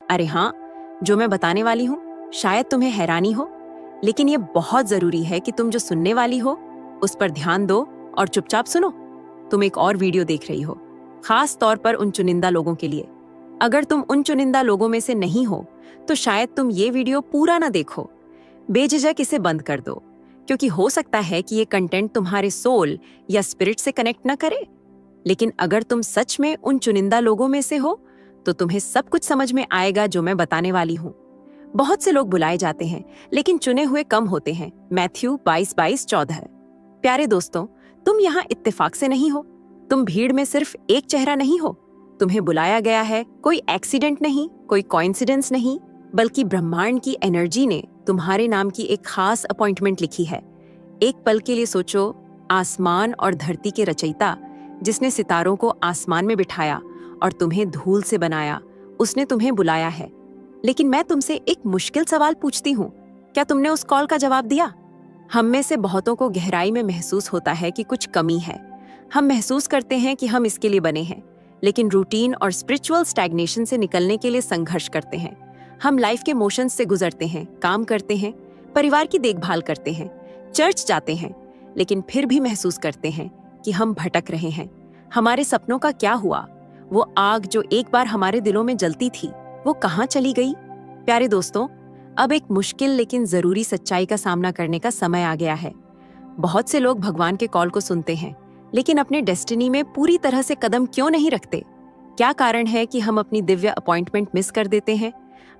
अरे हाँ, जो मैं बताने वाली हूँ शायद तुम्हें हैरानी हो, लेकिन ये बहुत जरूरी है कि तुम जो सुनने वाली हो उस पर ध्यान दो और चुपचाप सुनो। तुम एक और वीडियो देख रही हो, खास तौर पर उन चुनिंदा लोगों के लिए। अगर तुम उन चुनिंदा लोगों में से नहीं हो तो शायद तुम ये वीडियो पूरा ना देखो। बेझिझक इसे बंद कर दो, क्योंकि हो सकता है कि ये कंटेंट तुम्हारे सोल या स्पिरिट से कनेक्ट ना करे। लेकिन अगर तुम सच में उन चुनिंदा लोगों में से हो तो तुम्हें सब कुछ समझ में आएगा जो मैं बताने वाली हूँ। बहुत से लोग बुलाए जाते हैं, लेकिन चुने हुए कम होते हैं। मैथ्यू 22:14। प्यारे दोस्तों, तुम यहाँ इत्तेफाक से नहीं हो। तुम भीड़ में सिर्फ एक चेहरा नहीं हो। तुम्हें बुलाया गया है कोई एक्सीडेंट नहीं, कोई कोइंसिडेंस नहीं, बल्कि ब्रह्मांड की एनर्जी ने तुम्हारे नाम की एक खास अपॉइंटमेंट लिखी है। एक पल के लिए सोचो, आसमान और धरती के रचयिता, जिसने सितारों को आसमान में बिठाया और तुम्हें धूल से बनाया, उसने तुम्हें बुलाया है। लेकिन मैं तुमसे एक मुश्किल सवाल पूछती हूँ, क्या तुमने उस कॉल का जवाब दिया? हम में से बहुतों को गहराई में महसूस होता है कि कुछ कमी है। हम महसूस करते हैं कि हम इसके लिए बने हैं, लेकिन रूटीन और स्पिरिचुअल स्टैग्नेशन से निकलने के लिए संघर्ष करते हैं। हम लाइफ के मोशंस से गुजरते हैं, काम करते हैं, परिवार की देखभाल करते हैं, चर्च जाते हैं, लेकिन फिर भी महसूस करते हैं कि हम भटक रहे हैं। हमारे सपनों का क्या हुआ? वो आग जो एक बार हमारे दिलों में जलती थी, वो कहाँ चली गई? प्यारे दोस्तों, अब एक मुश्किल लेकिन जरूरी सच्चाई का सामना करने का समय आ गया है। बहुत से लोग भगवान के कॉल को सुनते हैं, लेकिन अपने डेस्टिनी में पूरी तरह से कदम क्यों नहीं रखते? क्या कारण है कि हम अपनी दिव्य अपॉइंटमेंट मिस कर देते हैं?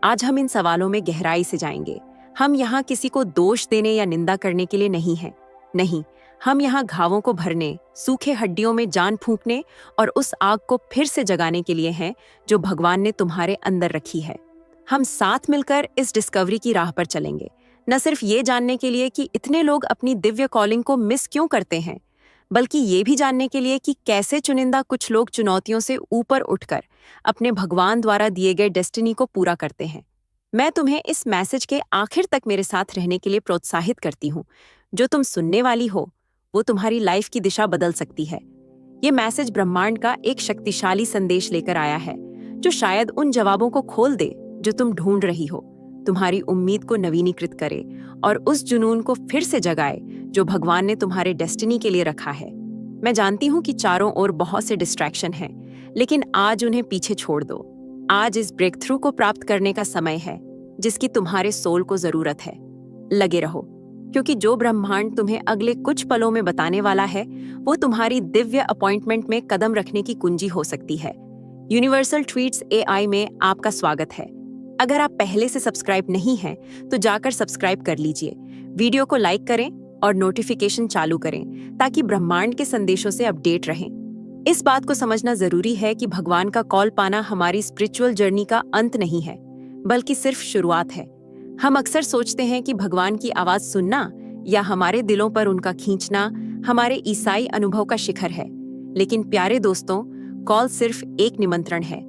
आज हम इन सवालों में गहराई से जाएंगे। हम यहाँ किसी को दोष देने या निंदा करने के लिए नहीं हैं। नहीं, हम यहाँ घावों को भरने, सूखे हड्डियों में जान फूंकने और उस आग को फिर से जगाने के लिए हैं जो भगवान ने तुम्हारे अंदर रखी है। हम साथ मिलकर इस डिस्कवरी की राह पर चलेंगे, न सिर्फ ये जानने के लिए कि इतने लोग अपनी दिव्य कॉलिंग को मिस क्यों करते हैं, बल्कि ये भी जानने के लिए कि कैसे चुनिंदा कुछ लोग चुनौतियों से ऊपर उठकर अपने भगवान द्वारा दिए गए डेस्टिनी को पूरा करते हैं। मैं तुम्हें इस मैसेज के आखिर तक मेरे साथ रहने के लिए प्रोत्साहित करती हूँ। जो तुम सुनने वाली हो वो तुम्हारी लाइफ की दिशा बदल सकती है। ये मैसेज ब्रह्मांड का एक शक्तिशाली संदेश लेकर आया है, जो शायद उन जवाबों को खोल दे जो तुम ढूंढ रही हो, तुम्हारी उम्मीद को नवीनीकृत करे और उस जुनून को फिर से जगाए जो भगवान ने तुम्हारे डेस्टिनी के लिए रखा है। मैं जानती हूँ कि चारों ओर बहुत से डिस्ट्रैक्शन हैं, लेकिन आज उन्हें पीछे छोड़ दो। आज इस ब्रेक थ्रू को प्राप्त करने का समय है जिसकी तुम्हारे सोल को जरूरत है। लगे रहो, क्योंकि जो ब्रह्मांड तुम्हें अगले कुछ पलों में बताने वाला है वो तुम्हारी दिव्य अपॉइंटमेंट में कदम रखने की कुंजी हो सकती है। यूनिवर्सल ट्वीट्स AI में आपका स्वागत है। अगर आप पहले से सब्सक्राइब नहीं हैं तो जाकर सब्सक्राइब कर लीजिए, वीडियो को लाइक करें और नोटिफिकेशन चालू करें ताकि ब्रह्मांड के संदेशों से अपडेट रहें। इस बात को समझना जरूरी है कि भगवान का कॉल पाना हमारी स्पिरिचुअल जर्नी का अंत नहीं है, बल्कि सिर्फ शुरुआत है। हम अक्सर सोचते हैं कि भगवान की आवाज सुनना या हमारे दिलों पर उनका खींचना हमारे ईसाई अनुभव का शिखर है, लेकिन प्यारे दोस्तों, कॉल सिर्फ एक निमंत्रण है।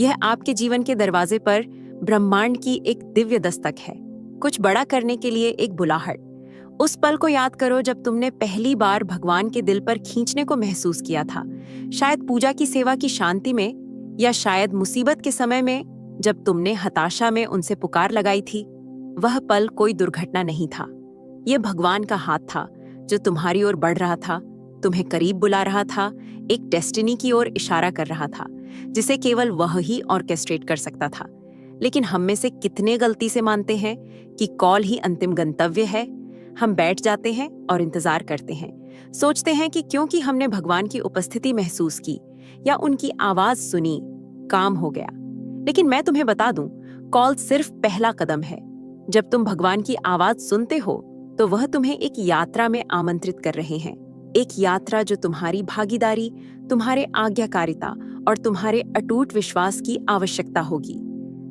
यह आपके जीवन के दरवाजे पर ब्रह्मांड की एक दिव्य दस्तक है, कुछ बड़ा करने के लिए एक बुलाहट। उस पल को याद करो जब तुमने पहली बार भगवान के दिल पर खींचने को महसूस किया था, शायद पूजा की सेवा की शांति में, या शायद मुसीबत के समय में जब तुमने हताशा में उनसे पुकार लगाई थी। वह पल कोई दुर्घटना नहीं था, यह भगवान का हाथ था जो तुम्हारी ओर बढ़ रहा था, तुम्हें करीब बुला रहा था, एक डेस्टिनी की ओर इशारा कर रहा था जिसे केवल वह ही ऑर्केस्ट्रेट कर सकता था। लेकिन हम में से कितने गलती से मानते हैं कि कॉल ही अंतिम गंतव्य है। हम बैठ जाते हैं और इंतजार करते हैं, सोचते हैं कि क्योंकि हमने भगवान की उपस्थिति महसूस की या उनकी आवाज सुनी, काम हो गया। लेकिन मैं तुम्हें बता दूं, कॉल सिर्फ पहला कदम है। जब तुम भगवान की आवाज सुनते हो तो वह तुम्हें एक यात्रा में आमंत्रित कर रहे हैं, एक यात्रा जो तुम्हारी भागीदारी, तुम्हारे आज्ञाकारिता और तुम्हारे अटूट विश्वास की आवश्यकता होगी।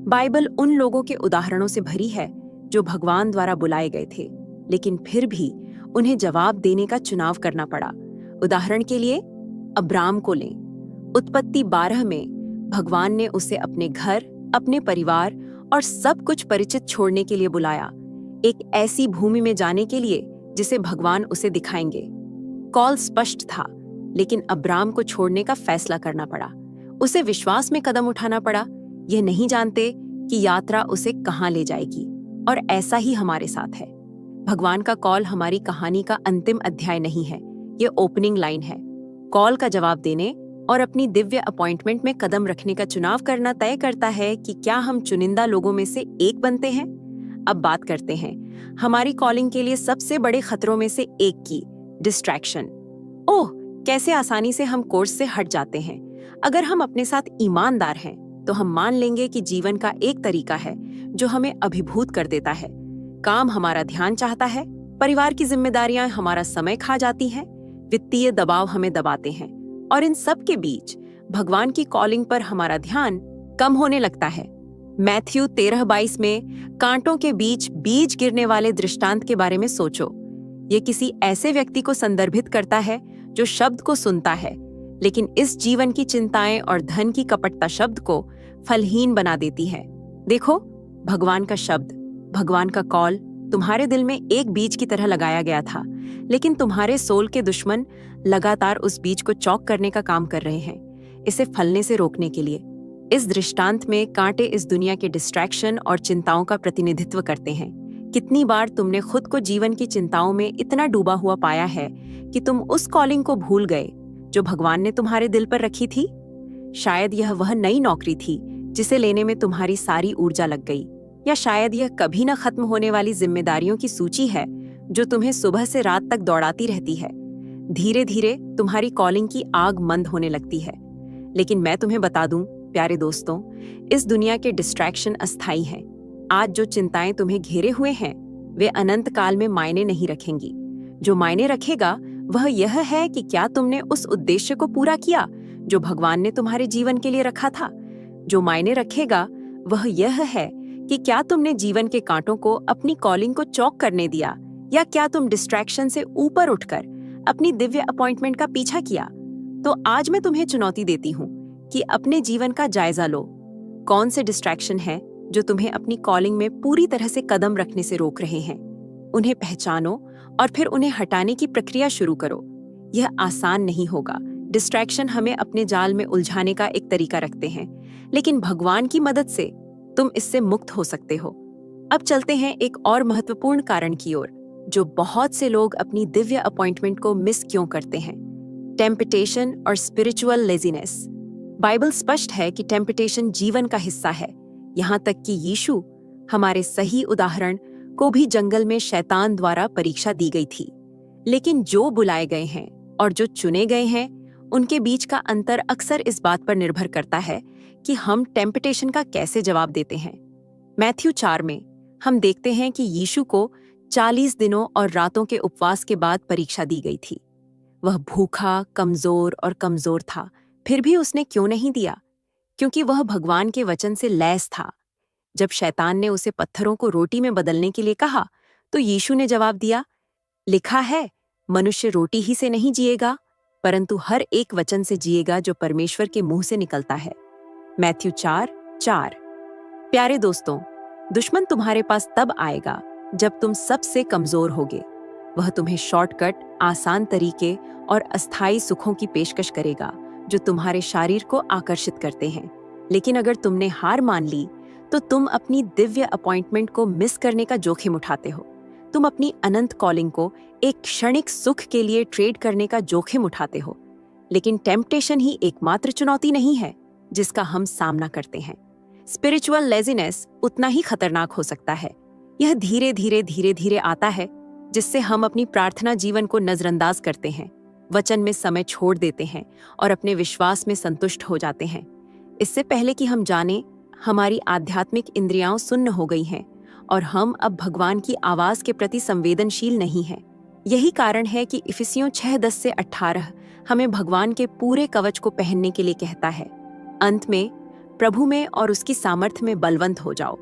बाइबल उन लोगों के उदाहरणों से भरी है जो भगवान द्वारा बुलाए गए थे, लेकिन फिर भी उन्हें जवाब देने का चुनाव करना पड़ा। उदाहरण के लिए अब्राम को लें। उत्पत्ति 12 में भगवान ने उसे अपने घर, अपने परिवार और सब कुछ परिचित छोड़ने के लिए बुलाया, एक ऐसी भूमि में जाने के लिए जिसे भगवान उसे दिखाएंगे। कॉल स्पष्ट था, लेकिन अब्राम को छोड़ने का फैसला करना पड़ा। उसे विश्वास में कदम उठाना पड़ा, यह नहीं जानते कि यात्रा उसे कहाँ ले जाएगी। और ऐसा ही हमारे साथ है। भगवान का कॉल हमारी कहानी का अंतिम अध्याय नहीं है, ये ओपनिंग लाइन है। कॉल का जवाब देने और अपनी दिव्य अपॉइंटमेंट में कदम रखने का चुनाव करना तय करता है कि क्या हम चुनिंदा लोगों में से एक बनते हैं। अब बात करते हैं हमारी कॉलिंग के लिए सबसे बड़े खतरों में से एक की, डिस्ट्रैक्शन। ओह, कैसे आसानी से हम कोर्स से हट जाते हैं। अगर हम अपने साथ ईमानदार हैं तो हम मान लेंगे कि जीवन का एक तरीका है जो हमें अभिभूत कर देता है। काम हमारा ध्यान चाहता है, परिवार की जिम्मेदारियां हमारा समय खा जाती हैं, वित्तीय दबाव हमें दबाते हैं, और इन सब के बीच भगवान की कॉलिंग पर हमारा ध्यान कम होने लगता है। मैथ्यू 13:22 में कांटों के बीच बीज गिरने वाले दृष्टांत के बारे में सोचो। ये किसी ऐसे व्यक्ति को संदर्भित करता है जो शब्द को सुनता है, लेकिन इस जीवन की चिंताएं और धन की कपटता शब्द को फलहीन बना देती है। देखो, भगवान का शब्द, भगवान का कॉल तुम्हारे दिल में एक बीज की तरह लगाया गया था, लेकिन तुम्हारे सोल के दुश्मन लगातार उस बीज को चौक करने का काम कर रहे हैं, इसे फलने से रोकने के लिए। इस दृष्टांत में कांटे इस दुनिया के डिस्ट्रैक्शन और चिंताओं का प्रतिनिधित्व करते हैं। कितनी बार तुमने खुद को जीवन की चिंताओं में इतना डूबा हुआ पाया है कि तुम उस कॉलिंग को भूल गए जो भगवान ने तुम्हारे दिल पर रखी थी। शायद यह वह नई नौकरी थी जिसे लेने में तुम्हारी सारी ऊर्जा लग गई, या शायद यह कभी न खत्म होने वाली जिम्मेदारियों की सूची है जो तुम्हें सुबह से रात तक दौड़ाती रहती है। धीरे धीरे तुम्हारी कॉलिंग की आग मंद होने लगती है। लेकिन मैं तुम्हें बता दूं, प्यारे दोस्तों, इस दुनिया के डिस्ट्रैक्शन अस्थायी हैं। आज जो चिंताएं तुम्हें घेरे हुए हैं वे अनंत काल में मायने नहीं रखेंगी। जो मायने रखेगा वह यह है कि क्या तुमने उस उद्देश्य को पूरा किया जो भगवान ने तुम्हारे जीवन के लिए रखा था। जो मायने रखेगा वह यह है कि क्या तुमने जीवन के कांटों को अपनी कॉलिंग को चौक करने दिया, या क्या तुम डिस्ट्रैक्शन से ऊपर उठकर अपनी दिव्य अपॉइंटमेंट का पीछा किया। तो आज मैं तुम्हें चुनौती देती हूँ कि अपने जीवन का जायजा लो। कौन से डिस्ट्रैक्शन हैं जो तुम्हें अपनी कॉलिंग में पूरी तरह से कदम रखने से रोक रहे हैं। उन्हें पहचानो और फिर उन्हें हटाने की प्रक्रिया शुरू करो। यह आसान नहीं होगा। डिस्ट्रैक्शन हमें अपने जाल में उलझाने का एक तरीका रखते हैं, लेकिन भगवान की मदद से तुम इससे मुक्त हो सकते हो। अब चलते हैं एक और महत्वपूर्ण कारण की ओर, जो बहुत से लोग अपनी दिव्य अपॉइंटमेंट को मिस क्यों करते हैं। टेम्पटेशन और स्पिरिचुअल लेजीनेस। बाइबल स्पष्ट है कि टेम्पटेशन जीवन का हिस्सा है। यहाँ तक कि यीशु, हमारे सही उदाहरण, को भी जंगल में शैतान द्वारा परीक्षा दी गई थी। लेकिन जो बुलाए गए हैं और जो चुने गए हैं, उनके बीच का अंतर अक्सर इस बात पर निर्भर करता है कि हम टेम्पटेशन का कैसे जवाब देते हैं। मैथ्यू 4 में हम देखते हैं कि यीशु को 40 दिनों और रातों के उपवास के बाद परीक्षा दी गई थी। वह भूखा, कमजोर और कमजोर था, फिर भी उसने क्यों नहीं दिया? क्योंकि वह भगवान के वचन से लैस था। जब शैतान ने उसे पत्थरों को रोटी में बदलने के लिए कहा, तो यीशु ने जवाब दिया, लिखा है, मनुष्य रोटी ही से नहीं जिएगा, परंतु हर एक वचन से जिएगा जो परमेश्वर के मुंह से निकलता है। मैथ्यू 4:4। प्यारे दोस्तों, दुश्मन तुम्हारे पास तब आएगा जब तुम सबसे कमजोर होगे। वह तुम्हें शॉर्टकट, आसान तरीके और अस्थायी सुखों की पेशकश करेगा जो तुम्हारे शरीर को आकर्षित करते हैं। लेकिन अगर तुमने हार मान ली तो तुम अपनी दिव्य अपॉइंटमेंट को मिस करने का जोखिम उठाते हो। तुम अपनी अनंत कॉलिंग को एक क्षणिक सुख के लिए ट्रेड करने का जोखिम उठाते हो। लेकिन टेम्पटेशन ही एकमात्र चुनौती नहीं है जिसका हम सामना करते हैं। स्पिरिचुअल लेजीनेस उतना ही खतरनाक हो सकता है। यह धीरे धीरे आता है, जिससे हम अपनी प्रार्थना जीवन को नजरअंदाज करते हैं, वचन में समय छोड़ देते हैं और अपने विश्वास में संतुष्ट हो जाते हैं। इससे पहले कि हम जाने, हमारी आध्यात्मिक इंद्रियां सुन्न हो गई हैं और हम अब भगवान की आवाज के प्रति संवेदनशील नहीं हैं। यही कारण है कि इफिसियों 6:10-18 हमें भगवान के पूरे कवच को पहनने के लिए कहता है। अंत में प्रभु में और उसकी सामर्थ्य में बलवंत हो जाओ।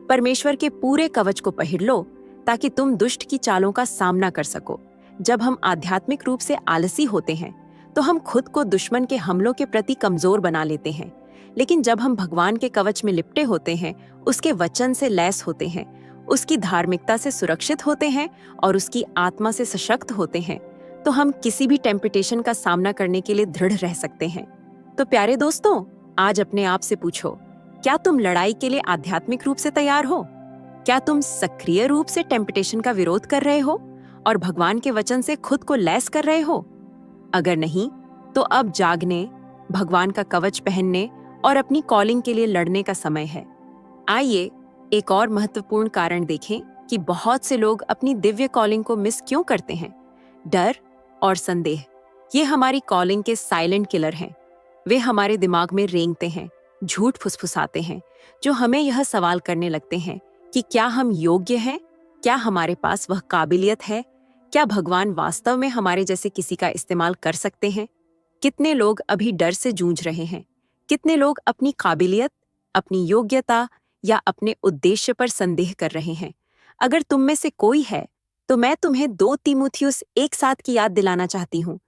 परमेश्वर के पूरे कवच को पहिर लो ताकि तुम दुष्ट की चालों का सामना कर सको। जब हम आध्यात्मिक रूप से आलसी होते हैं तो हम खुद को दुश्मन के हमलों के प्रति कमजोर बना लेते हैं। लेकिन जब हम भगवान के कवच में लिपटे होते हैं, उसके वचन से लैस होते हैं, उसकी धार्मिकता से सुरक्षित होते हैं और उसकी आत्मा से सशक्त होते हैं, तो हम किसी भी टेम्पटेशन का सामना करने के लिए दृढ़ रह सकते हैं। तो प्यारे दोस्तों, आज अपने आप से पूछो, क्या तुम लड़ाई के लिए आध्यात्मिक रूप से तैयार हो? क्या तुम सक्रिय रूप से टेम्पटेशन का विरोध कर रहे हो और भगवान के वचन से खुद को लैस कर रहे हो? अगर नहीं, तो अब जागने, भगवान का कवच पहनने और अपनी कॉलिंग के लिए लड़ने का समय है। आइए एक और महत्वपूर्ण कारण देखें कि बहुत से लोग अपनी दिव्य कॉलिंग को मिस क्यों करते हैं। डर और संदेह, ये हमारी कॉलिंग के साइलेंट किलर हैं। वे हमारे दिमाग में रेंगते हैं, झूठ फुसफुसाते हैं, जो हमें यह सवाल करने लगते हैं कि क्या हम योग्य हैं? क्या हमारे पास वह काबिलियत है? क्या भगवान वास्तव में हमारे जैसे किसी का इस्तेमाल कर सकते हैं? कितने लोग अभी डर से जूझ रहे हैं? कितने लोग अपनी काबिलियत, अपनी योग्यता या अपने उद्देश्य पर संदेह कर रहे हैं? अगर तुम में से कोई है, तो मैं तुम्हें 2 तीमुथियुस 1:7 की याद दिलाना चाहती हूँ,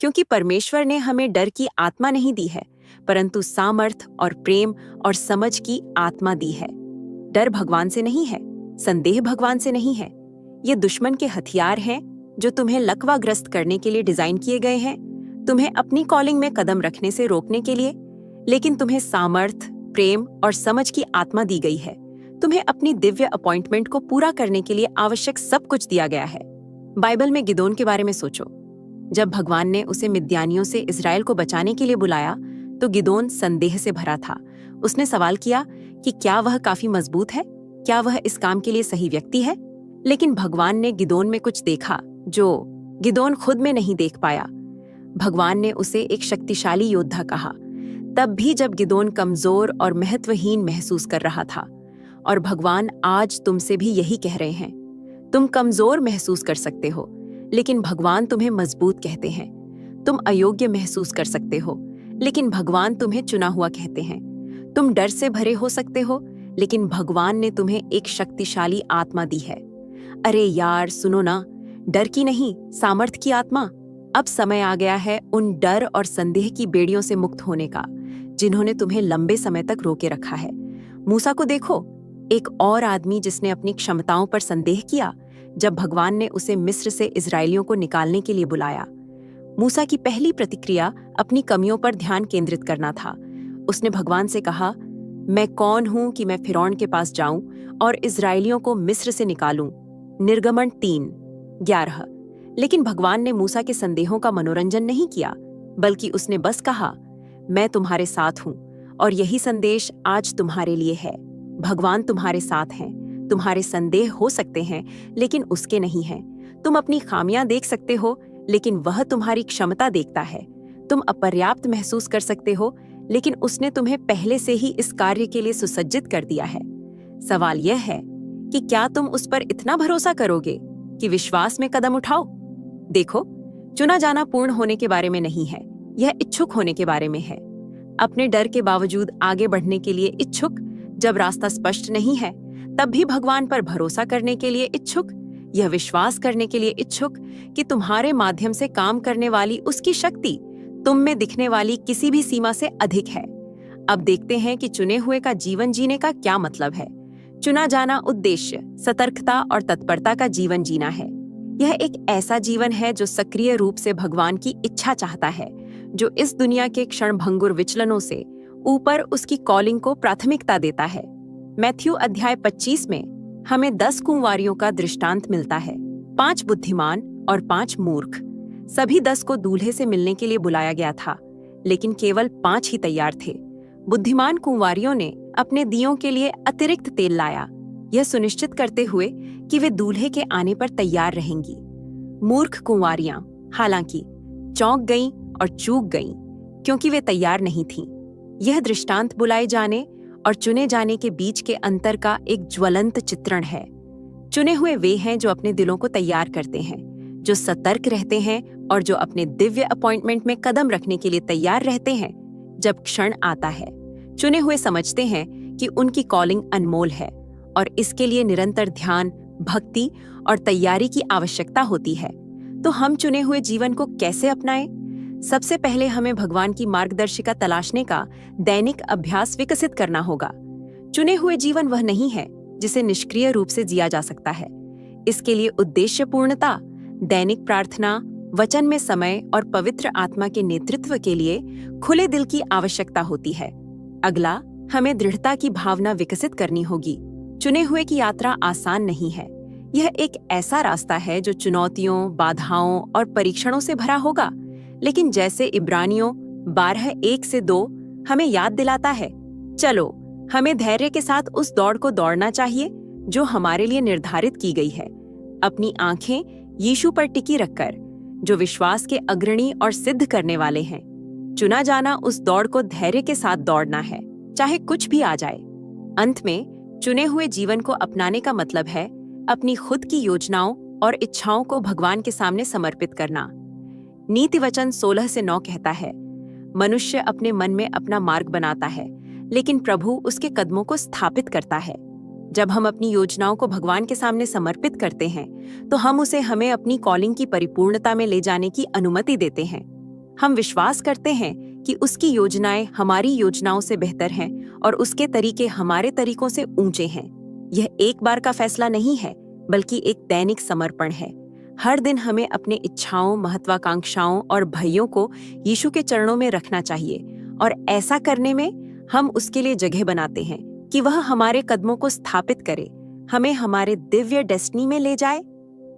क्योंकि परमेश्वर ने हमें डर की आत्मा नहीं दी है, परंतु सामर्थ और प्रेम और समझ की आत्मा दी है। डर भगवान से नहीं है, संदेह भगवान से नहीं है। ये दुश्मन के हथियार हैं जो तुम्हें लकवाग्रस्त करने के लिए डिजाइन किए गए हैं, तुम्हें अपनी कॉलिंग में कदम रखने से रोकने के लिए। लेकिन तुम्हें सामर्थ, प्रेम और समझ की आत्मा दी गई है। तुम्हें अपनी दिव्य अपॉइंटमेंट को पूरा करने के लिए आवश्यक सब कुछ दिया गया है। बाइबल में गिदोन के बारे में सोचो। जब भगवान ने उसे मिद्यानियों से इस्राएल को बचाने के लिए बुलाया, तो गिदोन संदेह से भरा था। उसने सवाल किया कि क्या वह काफी मजबूत है? क्या वह इस काम के लिए सही व्यक्ति है? लेकिन भगवान ने गिदोन में कुछ देखा जो गिदोन खुद में नहीं देख पाया। भगवान ने उसे एक शक्तिशाली योद्धा कहा, तब भी जब गिदोन कमजोर और महत्वहीन महसूस कर रहा था। और भगवान आज तुमसे भी यही कह रहे हैं। तुम कमजोर महसूस कर सकते हो, लेकिन भगवान तुम्हें मजबूत कहते हैं। तुम अयोग्य महसूस कर सकते हो, लेकिन भगवान तुम्हें चुना हुआ कहते हैं। तुम डर से भरे हो सकते हो, लेकिन भगवान ने तुम्हें एक शक्तिशाली आत्मा दी है। अरे यार सुनो ना, डर की नहीं, सामर्थ की आत्मा। अब समय आ गया है उन डर और संदेह की बेड़ियों से मुक्त होने का, जिन्होंने तुम्हें लंबे समय तक रोके रखा है। मूसा को देखो, एक और आदमी जिसने अपनी क्षमताओं पर संदेह किया जब भगवान ने उसे मिस्र से इजरायलियों को निकालने के लिए बुलाया। मूसा की पहली प्रतिक्रिया अपनी कमियों पर ध्यान केंद्रित करना था। उसने भगवान से कहा, मैं कौन हूं कि मैं फिरौन के पास जाऊं और इजरायलियों को मिस्र से निकालूं। निर्गमन 3:11। लेकिन भगवान ने मूसा के संदेहों का मनोरंजन नहीं किया, बल्कि उसने बस कहा, मैं तुम्हारे साथ हूं। और यही संदेश आज तुम्हारे लिए है। भगवान तुम्हारे साथ हैं। तुम्हारे संदेह हो सकते हैं, लेकिन उसके नहीं हैं। तुम अपनी खामियां देख सकते हो, लेकिन वह तुम्हारी क्षमता देखता है। तुम अपर्याप्त महसूस कर सकते हो, लेकिन उसने तुम्हें पहले से ही इस कार्य के लिए सुसज्जित कर दिया है। सवाल यह है कि क्या तुम उस पर इतना भरोसा करोगे कि विश्वास में कदम उठाओ? देखो, चुना जाना पूर्ण होने के बारे में नहीं है, यह इच्छुक होने के बारे में है। अपने डर के बावजूद आगे बढ़ने के लिए इच्छुक, जब रास्ता स्पष्ट नहीं है तब भी भगवान पर भरोसा करने के लिए इच्छुक, यह विश्वास करने के लिए इच्छुक कि तुम्हारे माध्यम से काम करने वाली उसकी शक्ति तुम में दिखने वाली किसी भी सीमा से अधिक है। अब देखते हैं कि चुने हुए का जीवन जीने का क्या मतलब है। चुना जाना उद्देश्य, सतर्कता और तत्परता का जीवन जीना है। यह एक ऐसा जीवन है जो सक्रिय रूप से भगवान की इच्छा चाहता है, जो इस दुनिया के क्षणभंगुर विचलनों से ऊपर उसकी कॉलिंग को प्राथमिकता देता है। मैथ्यू अध्याय 25 में हमें 10 कुंवारियों का दृष्टांत मिलता है, 5 बुद्धिमान और 5 मूर्ख। सभी 10 को दूल्हे से मिलने के लिए बुलाया गया था, लेकिन केवल 5 ही तैयार थे। बुद्धिमान कुंवारियों ने अपने दियों के लिए अतिरिक्त तेल लाया, यह सुनिश्चित करते हुए कि वे दूल्हे के आने पर तैयार रहेंगी। मूर्ख कुंवारियां हालांकि चौंक गईं और चूक गईं, क्योंकि वे तैयार नहीं थीं। यह दृष्टांत बुलाए जाने और चुने जाने के बीच के अंतर का एक ज्वलंत चित्रण है। चुने हुए वे हैं जो अपने दिलों को तैयार करते हैं, जो सतर्क रहते हैं और जो अपने दिव्य अपॉइंटमेंट में कदम रखने के लिए तैयार रहते हैं जब क्षण आता है। चुने हुए समझते हैं कि उनकी कॉलिंग अनमोल है और इसके लिए निरंतर ध्यान, भक्ति और तैयारी की आवश्यकता होती है। तो हम चुने हुए जीवन को कैसे अपनाएं? सबसे पहले हमें भगवान की मार्गदर्शिका तलाशने का दैनिक अभ्यास विकसित करना होगा। चुने हुए जीवन वह नहीं है जिसे निष्क्रिय रूप से जिया जा सकता है। इसके लिए उद्देश्य पूर्णता, दैनिक प्रार्थना, वचन में समय और पवित्र आत्मा के नेतृत्व के लिए खुले दिल की आवश्यकता होती है। अगला, हमें दृढ़ता की भावना विकसित करनी होगी। चुने हुए की यात्रा आसान नहीं है। यह एक ऐसा रास्ता है जो चुनौतियों, बाधाओं और परीक्षणों से भरा होगा। लेकिन जैसे इब्रानियों 12:1-2 हमें याद दिलाता है, चलो हमें धैर्य के साथ उस दौड़ को दौड़ना चाहिए जो हमारे लिए निर्धारित की गई है, अपनी आंखें यीशु पर टिकी रखकर, जो विश्वास के अग्रणी और सिद्ध करने वाले हैं। चुना जाना उस दौड़ को धैर्य के साथ दौड़ना है, चाहे कुछ भी आ जाए। अंत में चुने हुए जीवन को अपनाने का मतलब है अपनी खुद की योजनाओं और इच्छाओं को भगवान के सामने समर्पित करना। नीति वचन 16-9 कहता है, मनुष्य अपने मन में अपना मार्ग बनाता है, लेकिन प्रभु उसके कदमों को स्थापित करता है। जब हम अपनी योजनाओं को भगवान के सामने समर्पित करते हैं, तो हम उसे हमें अपनी कॉलिंग की परिपूर्णता में ले जाने की अनुमति देते हैं। हम विश्वास करते हैं कि उसकी योजनाएं हमारी योजनाओं से बेहतर हैं और उसके तरीके हमारे तरीकों से ऊंचे हैं। यह एक बार का फैसला नहीं है, बल्कि एक दैनिक समर्पण है। हर दिन हमें अपने इच्छाओं, महत्वाकांक्षाओं और भयों को यीशु के चरणों में रखना चाहिए, और ऐसा करने में हम उसके लिए जगह बनाते हैं कि वह हमारे कदमों को स्थापित करे, हमें हमारे दिव्य डेस्टिनी में ले जाए।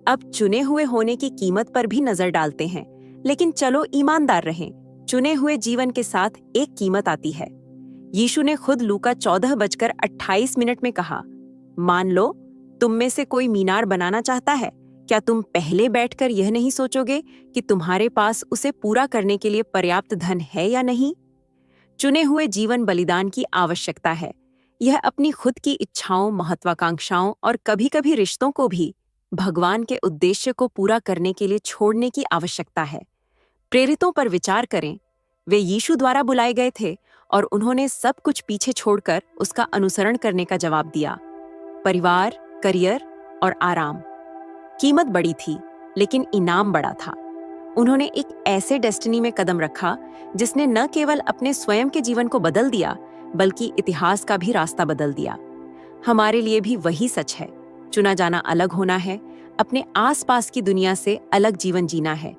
अब चुने हुए होने की कीमत पर भी नजर डालते हैं, लेकिन चलो ईमानदार रहें। चुने हुए जीवन के साथ एक कीमत आती है। यीशु ने खुद लूका 14:28 में कहा, मान लो तुम में से कोई मीनार बनाना चाहता है, क्या तुम पहले बैठकर यह नहीं सोचोगे कि तुम्हारे पास उसे पूरा करने के लिए पर्याप्त धन है या नहीं? चुने हुए जीवन बलिदान की आवश्यकता है। यह अपनी खुद की इच्छाओं, महत्वाकांक्षाओं और कभी-कभी रिश्तों को भी भगवान के उद्देश्य को पूरा करने के लिए छोड़ने की आवश्यकता है। प्रेरितों पर विचार करें। वे यीशु द्वारा बुलाए गए थे और उन्होंने सब कुछ पीछे छोड़कर उसका अनुसरण करने का जवाब दिया। परिवार, करियर और आराम। कीमत बड़ी थी, लेकिन इनाम बड़ा था। उन्होंने एक ऐसे डेस्टिनी में कदम रखा जिसने न केवल अपने स्वयं के जीवन को बदल दिया, बल्कि इतिहास का भी रास्ता बदल दिया। हमारे लिए भी वही सच है। चुना जाना अलग होना है, अपने आसपास की दुनिया से अलग जीवन जीना है।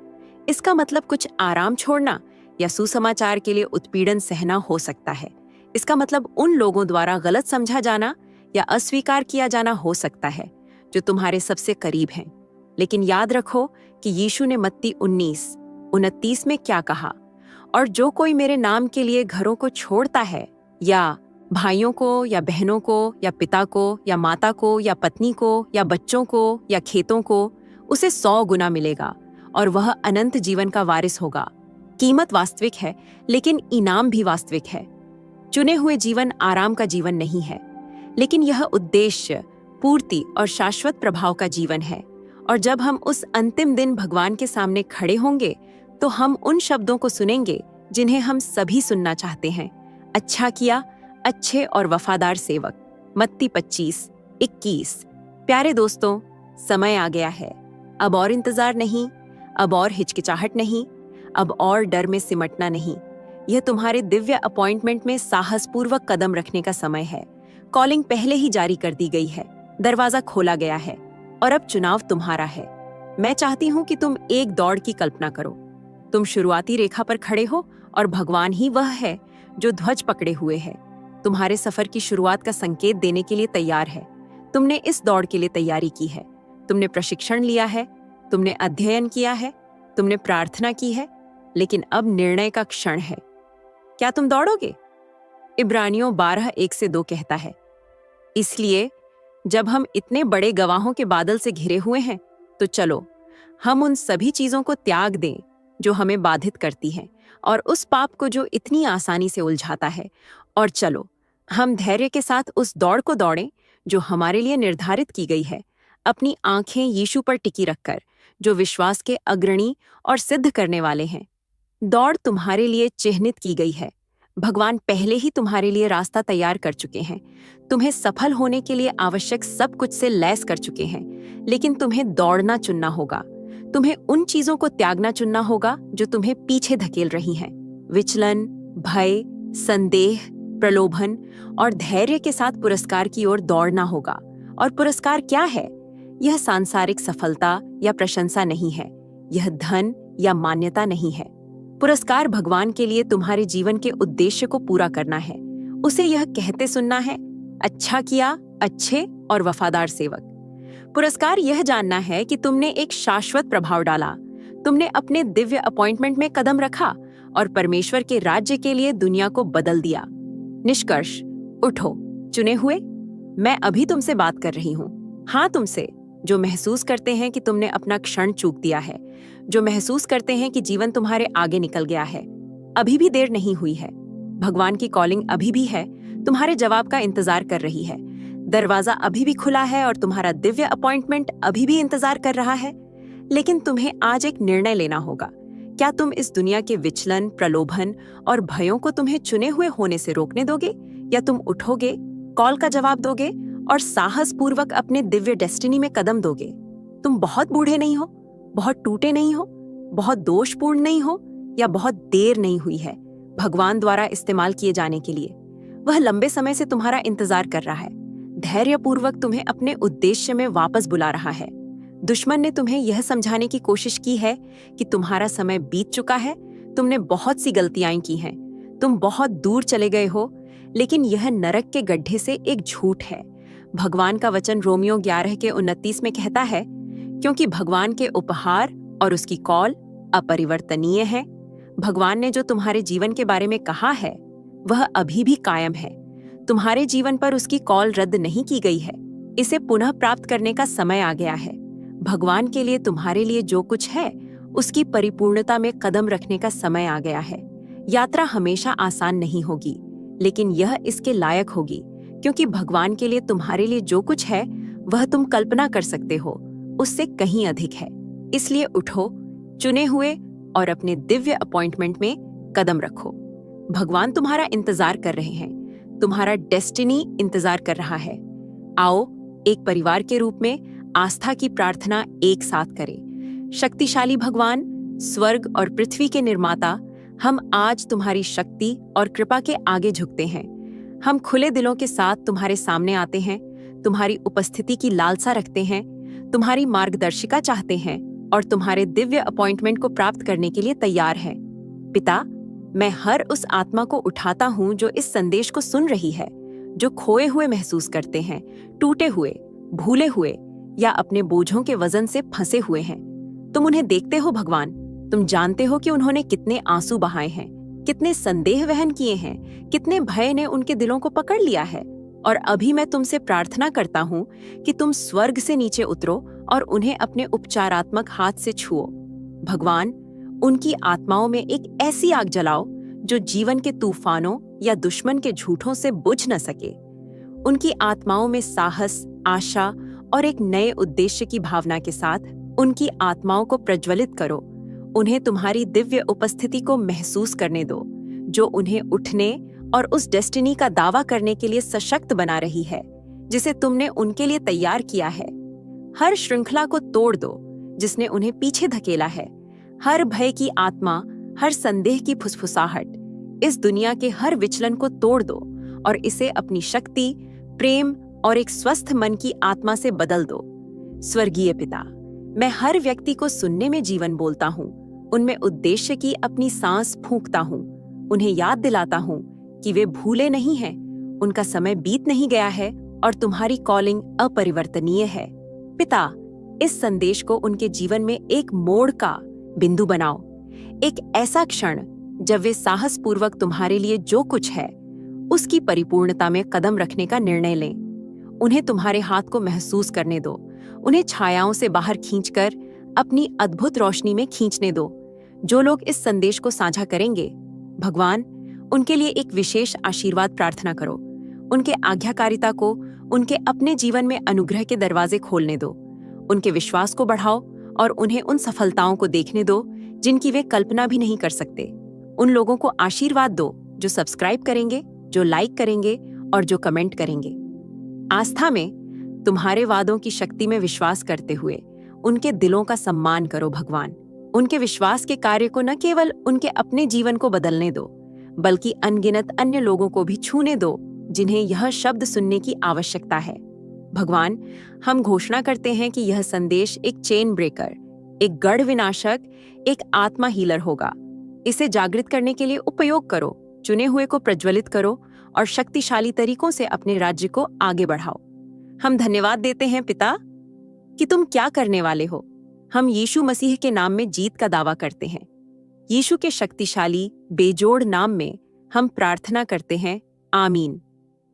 इसका मतलब कुछ आराम छोड़ना या सुसमाचार के लिए उत्पीड़न सहना हो सकता है। इसका मतलब उन लोगों द्वारा गलत समझा जाना या अस्वीकार किया जाना हो सकता है जो तुम्हारे सबसे करीब हैं। लेकिन याद रखो कि यीशु ने मत्ती 19:29 में क्या कहा, और जो कोई मेरे नाम के लिए घरों को छोड़ता है, या भाइयों को या बहनों को या पिता को या माता को या पत्नी को या बच्चों को या खेतों को, उसे 100 गुना मिलेगा और वह अनंत जीवन का वारिस होगा। कीमत वास्तविक है, लेकिन इनाम भी वास्तविक है। चुने हुए जीवन आराम का जीवन नहीं है, लेकिन यह उद्देश्य, पूर्ति और शाश्वत प्रभाव का जीवन है। और जब हम उस अंतिम दिन भगवान के सामने खड़े होंगे, तो हम उन शब्दों को सुनेंगे जिन्हें हम सभी सुनना चाहते हैं। अच्छा किया, अच्छे और वफादार सेवक। मत्ती 25:21। प्यारे दोस्तों, समय आ गया है। अब और इंतजार नहीं, अब और हिचकिचाहट नहीं, अब और डर में सिमटना नहीं। यह तुम्हारे दिव्य अपॉइंटमेंट में साहसपूर्वक कदम रखने का समय है। कॉलिंग पहले ही जारी कर दी गई है, दरवाजा खोला गया है और अब चुनाव तुम्हारा है। मैं चाहती हूँ कि तुम एक दौड़ की कल्पना करो। तुम शुरुआती रेखा पर खड़े हो और भगवान ही वह है जो ध्वज पकड़े हुए है, तुम्हारे सफर की शुरुआत का संकेत देने के लिए तैयार है। तुमने इस दौड़ के लिए तैयारी की है, तुमने प्रशिक्षण लिया है, तुमने अध्ययन किया है, तुमने प्रार्थना की है, लेकिन अब निर्णय का क्षण है। क्या तुम दौड़ोगे? इब्रानियों 12:1-2 कहता है, इसलिए जब हम इतने बड़े गवाहों के बादल से घिरे हुए हैं, तो चलो हम उन सभी चीजों को त्याग दें जो हमें बाधित करती हैं और उस पाप को जो इतनी आसानी से उलझाता है, और चलो हम धैर्य के साथ उस दौड़ को दौड़ें जो हमारे लिए निर्धारित की गई है, अपनी आंखें यीशु पर टिकी रखकर, जो विश्वास के अग्रणी और सिद्ध करने वाले हैं। दौड़ तुम्हारे लिए चिह्नित की गई है। भगवान पहले ही तुम्हारे लिए रास्ता तैयार कर चुके हैं, तुम्हें सफल होने के लिए आवश्यक सब कुछ से लैस कर चुके हैं। लेकिन तुम्हें दौड़ना चुनना होगा। तुम्हें उन चीजों को त्यागना चुनना होगा जो तुम्हें पीछे धकेल रही हैं। विचलन, भय, संदेह, प्रलोभन और धैर्य के साथ पुरस्कार की ओर दौड़ना होगा। और पुरस्कार क्या है? यह सांसारिक सफलता या प्रशंसा नहीं है, यह धन या मान्यता नहीं है। पुरस्कार भगवान के लिए तुम्हारे जीवन के उद्देश्य को पूरा करना है, उसे यह कहते सुनना है, अच्छा किया, अच्छे और वफादार सेवक। पुरस्कार यह जानना है कि तुमने एक शाश्वत प्रभाव डाला, तुमने अपने दिव्य अपॉइंटमेंट में कदम रखा और परमेश्वर के राज्य के लिए दुनिया को बदल दिया। निष्कर्ष, उठो चुने हुए। मैं अभी तुमसे बात कर रही हूँ। हाँ, तुमसे जो महसूस करते हैं कि तुमने अपना क्षण चूक दिया है, जो महसूस करते हैं कि जीवन तुम्हारे आगे निकल गया है। अभी भी देर नहीं हुई है। भगवान की कॉलिंग अभी भी है, तुम्हारे जवाब का इंतजार कर रही है। दरवाजा अभी भी खुला है और तुम्हारा दिव्य अपॉइंटमेंट अभी भी इंतजार कर रहा है। लेकिन तुम्हें आज एक निर्णय लेना होगा। क्या तुम इस दुनिया के विचलन, प्रलोभन और भयों को तुम्हें चुने हुए होने से रोकने दोगे, या तुम उठोगे, कॉल का जवाब दोगे और साहस पूर्वक अपने दिव्य डेस्टिनी में कदम दोगे? तुम बहुत बूढ़े नहीं हो, बहुत टूटे नहीं हो, बहुत दोषपूर्ण नहीं हो, या बहुत देर नहीं हुई है भगवान द्वारा इस्तेमाल किए जाने के लिए। वह लंबे समय से तुम्हारा इंतजार कर रहा है, धैर्यपूर्वक तुम्हें अपने उद्देश्य में वापस बुला रहा है। दुश्मन ने तुम्हें यह समझाने की कोशिश की है कि तुम्हारा समय बीत चुका है, तुमने बहुत सी गलतियां की हैं, तुम बहुत दूर चले गए हो, लेकिन यह नरक के गड्ढे से एक झूठ है। भगवान का वचन रोमियो 11:29 में कहता है, क्योंकि भगवान के उपहार और उसकी कॉल अपरिवर्तनीय है। भगवान ने जो तुम्हारे जीवन के बारे में कहा है वह अभी भी कायम है। तुम्हारे जीवन पर उसकी कॉल रद्द नहीं की गई है। इसे पुनः प्राप्त करने का समय आ गया है। भगवान के लिए तुम्हारे लिए जो कुछ है उसकी परिपूर्णता में कदम रखने का समय आ गया है। यात्रा हमेशा आसान नहीं होगी, लेकिन यह इसके लायक होगी, क्योंकि भगवान के लिए तुम्हारे लिए जो कुछ है वह तुम कल्पना कर सकते हो उससे कहीं अधिक है। इसलिए उठो, चुने हुए, और अपने दिव्य अपॉइंटमेंट में कदम रखो। भगवान तुम्हारा इंतजार कर रहे हैं, तुम्हारा डेस्टिनी इंतजार कर रहा है। आओ, एक परिवार के रूप में आस्था की प्रार्थना एक साथ करें। शक्तिशाली भगवान, स्वर्ग और पृथ्वी के निर्माता, हम आज तुम्हारी शक्ति और कृपा के आगे झुकते हैं। हम खुले दिलों के साथ तुम्हारे सामने आते हैं, तुम्हारी उपस्थिति की लालसा रखते हैं, तुम्हारी मार्गदर्शिका चाहते हैं और तुम्हारे दिव्य अपॉइंटमेंट को प्राप्त करने के लिए तैयार हैं। पिता, मैं हर उस आत्मा को उठाता हूँ जो इस संदेश को सुन रही है, जो खोए हुए महसूस करते हैं, टूटे हुए, भूले हुए या अपने बोझों के वजन से फंसे हुए हैं। तुम उन्हें देखते हो भगवान, तुम जानते हो कि उन्होंने कितने आंसू बहाए हैं, कितने संदेह वहन किए हैं, कितने भय ने उनके दिलों को पकड़ लिया है। और अभी मैं तुमसे प्रार्थना करता हूँ कि तुम स्वर्ग से नीचे उतरो और उन्हें अपने उपचारात्मक हाथ से छुओ। भगवान, उनकी आत्माओं में एक ऐसी आग जलाओ जो जीवन के तूफानों या दुश्मन के झूठों से बुझ न सके। उनकी आत्माओं में साहस, आशा और एक नए उद्देश्य की भावना के साथ उनकी आत्माओं को प्रज्वलित करो। उन्हें तुम्हारी दिव्य उपस्थिति को महसूस करने दो, जो उन्हें उठने और उस डेस्टिनी का दावा करने के लिए सशक्त बना रही है जिसे तुमने उनके लिए तैयार किया है। हर श्रृंखला को तोड़ दो जिसने उन्हें पीछे धकेला है। हर भय की आत्मा, हर संदेह की फुसफुसाहट, इस दुनिया के हर विचलन को तोड़ दो और इसे अपनी शक्ति, प्रेम और एक स्वस्थ मन की आत्मा से बदल दो। स्वर्गीय पिता, मैं हर व्यक्ति को सुनने में जीवन बोलता हूँ, उनमें उद्देश्य की अपनी सांस फूंकता हूँ, उन्हें याद दिलाता हूँ कि वे भूले नहीं हैं, उनका समय बीत नहीं गया है और तुम्हारी कॉलिंग अपरिवर्तनीय है। पिता, इस संदेश को उनके जीवन में एक मोड़ का बिंदु बनाओ, एक ऐसा क्षण जब वे साहसपूर्वक तुम्हारे लिए जो कुछ है उसकी परिपूर्णता में कदम रखने का निर्णय लें। उन्हें तुम्हारे हाथ को महसूस करने दो, उन्हें छायाओं से बाहर खींचकर अपनी अद्भुत रोशनी में खींचने दो। जो लोग इस संदेश को साझा करेंगे, भगवान, उनके लिए एक विशेष आशीर्वाद प्रार्थना करो। उनके आज्ञाकारिता को उनके अपने जीवन में अनुग्रह के दरवाजे खोलने दो। उनके विश्वास को बढ़ाओ और उन्हें उन सफलताओं को देखने दो जिनकी वे कल्पना भी नहीं कर सकते। उन लोगों को आशीर्वाद दो जो सब्सक्राइब करेंगे, जो लाइक करेंगे और जो कमेंट करेंगे। आस्था में तुम्हारे वादों की शक्ति में विश्वास करते हुए उनके दिलों का सम्मान करो भगवान। उनके विश्वास के कार्य को न केवल उनके अपने जीवन को बदलने दो, बल्कि अनगिनत अन्य लोगों को भी छूने दो जिन्हें यह शब्द सुनने की आवश्यकता है। भगवान, हम घोषणा करते हैं कि यह संदेश एक चेन ब्रेकर, एक गढ़ विनाशक, एक आत्मा हीलर होगा। इसे जागृत करने के लिए उपयोग करो, चुने हुए को प्रज्वलित करो और शक्तिशाली तरीकों से अपने राज्य को आगे बढ़ाओ। हम धन्यवाद देते हैं पिता कि तुम क्या करने वाले हो। हम यीशु मसीह के नाम में जीत का दावा करते हैं। यीशु के शक्तिशाली बेजोड़ नाम में हम प्रार्थना करते हैं, आमीन।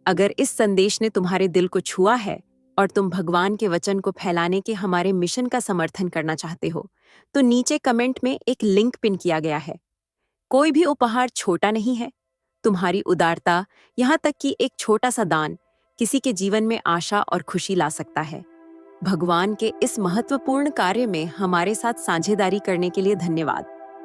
अगर इस संदेश ने तुम्हारे दिल को छुआ है और तुम भगवान के वचन को फैलाने के हमारे मिशन का समर्थन करना चाहते हो, तो नीचे कमेंट में एक लिंक पिन किया गया है। कोई भी उपहार छोटा नहीं है। तुम्हारी उदारता, यहाँ तक कि एक छोटा सा दान, किसी के जीवन में आशा और खुशी ला सकता है। भगवान के इस महत्वपूर्ण कार्य में हमारे साथ साझेदारी करने के लिए धन्यवाद।